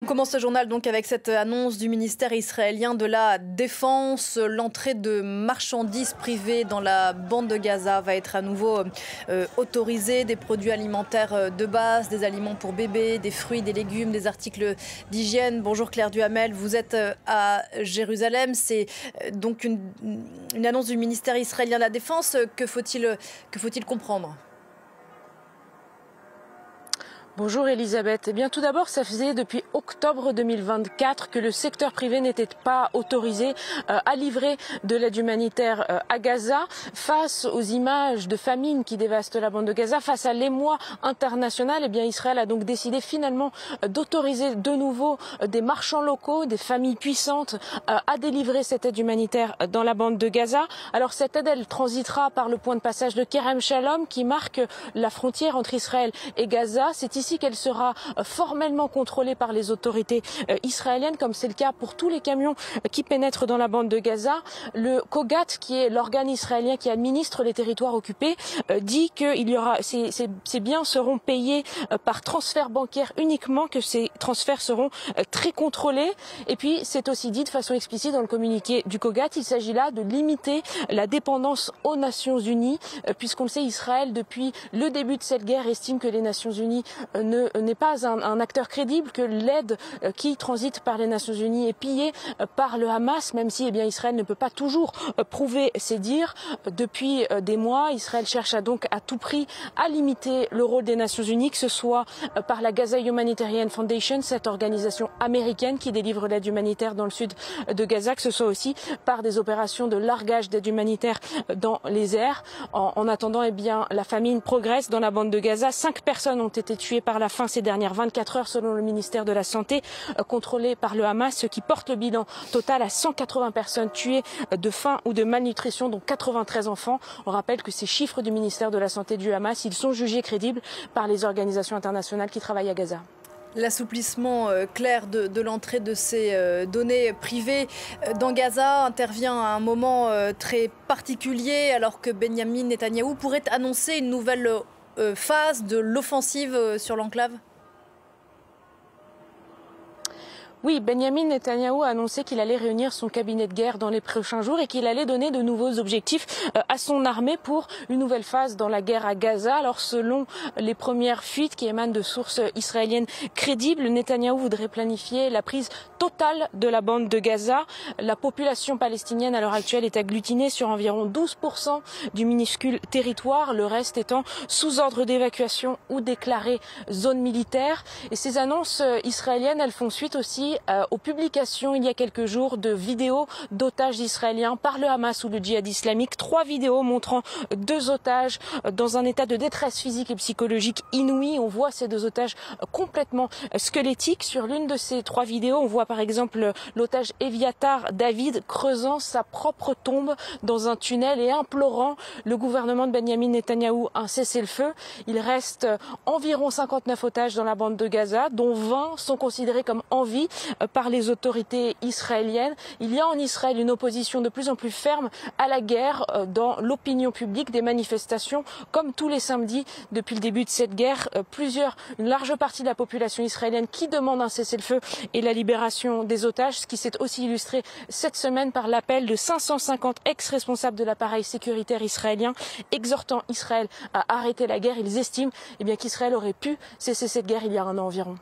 commence ce journal donc avec cette annonce du ministère israélien de la Défense. L'entrée de marchandises privées dans la bande de Gaza va être à nouveau autorisée. Des produits alimentaires de base, des aliments pour bébés, des fruits, des légumes, des articles d'hygiène. Bonjour Claire Duhamel, vous êtes à Jérusalem. C'est donc une annonce du ministère israélien de la Défense. Que faut-il comprendre ? Bonjour Elisabeth. Eh bien, tout d'abord, ça faisait depuis octobre 2024 que le secteur privé n'était pas autorisé à livrer de l'aide humanitaire à Gaza. Face aux images de famine qui dévastent la bande de Gaza, face à l'émoi international, eh bien, Israël a donc décidé finalement d'autoriser de nouveau des marchands locaux, des familles puissantes à délivrer cette aide humanitaire dans la bande de Gaza. Alors cette aide, elle transitera par le point de passage de Kerem Shalom qui marque la frontière entre Israël et Gaza. C'est ici qu'elle sera formellement contrôlée par les autorités israéliennes, comme c'est le cas pour tous les camions qui pénètrent dans la bande de Gaza. Le Kogat, qui est l'organe israélien qui administre les territoires occupés, dit que ces biens seront payés par transfert bancaire uniquement, que ces transferts seront très contrôlés. Et puis c'est aussi dit de façon explicite dans le communiqué du Kogat, il s'agit là de limiter la dépendance aux Nations Unies, puisqu'on le sait, Israël, depuis le début de cette guerre, estime que les Nations Unies n'est pas un acteur crédible, que l'aide qui transite par les Nations Unies est pillée par le Hamas, même si Israël ne peut pas toujours prouver ses dires. Depuis des mois, Israël cherche donc à tout prix à limiter le rôle des Nations Unies, que ce soit par la Gaza Humanitarian Foundation, cette organisation américaine qui délivre l'aide humanitaire dans le sud de Gaza, que ce soit aussi par des opérations de largage d'aide humanitaire dans les airs. En attendant, la famine progresse dans la bande de Gaza. 5 personnes ont été tuées par la faim ces dernières 24 heures selon le ministère de la Santé, contrôlé par le Hamas, ce qui porte le bilan total à 180 personnes tuées de faim ou de malnutrition, dont 93 enfants. On rappelle que ces chiffres du ministère de la Santé du Hamas, ils sont jugés crédibles par les organisations internationales qui travaillent à Gaza. L'assouplissement clair de l'entrée de ces données privées dans Gaza intervient à un moment très particulier, alors que Benyamin Netanyahou pourrait annoncer une nouvelle phase de l'offensive sur l'enclave. Oui, Benyamin Netanyahou a annoncé qu'il allait réunir son cabinet de guerre dans les prochains jours et qu'il allait donner de nouveaux objectifs à son armée pour une nouvelle phase dans la guerre à Gaza. Alors selon les premières fuites qui émanent de sources israéliennes crédibles, Netanyahou voudrait planifier la prise totale de la bande de Gaza. La population palestinienne à l'heure actuelle est agglutinée sur environ 12% du minuscule territoire, le reste étant sous ordre d'évacuation ou déclaré zone militaire. Et ces annonces israéliennes, elles font suite aussi aux publications il y a quelques jours de vidéos d'otages israéliens par le Hamas ou le djihad islamique. 3 vidéos montrant 2 otages dans un état de détresse physique et psychologique inouï. On voit ces 2 otages complètement squelettiques. Sur l'une de ces 3 vidéos, on voit par exemple l'otage Eviatar David creusant sa propre tombe dans un tunnel et implorant le gouvernement de Benyamin Netanyahou un cessez-le-feu. Il reste environ 59 otages dans la bande de Gaza, dont 20 sont considérés comme en vie par les autorités israéliennes. Il y a en Israël une opposition de plus en plus ferme à la guerre dans l'opinion publique, des manifestations comme tous les samedis depuis le début de cette guerre. Une large partie de la population israélienne qui demande un cessez-le-feu et la libération des otages, ce qui s'est aussi illustré cette semaine par l'appel de 550 ex-responsables de l'appareil sécuritaire israélien exhortant Israël à arrêter la guerre. Ils estiment qu'Israël aurait pu cesser cette guerre il y a un an environ.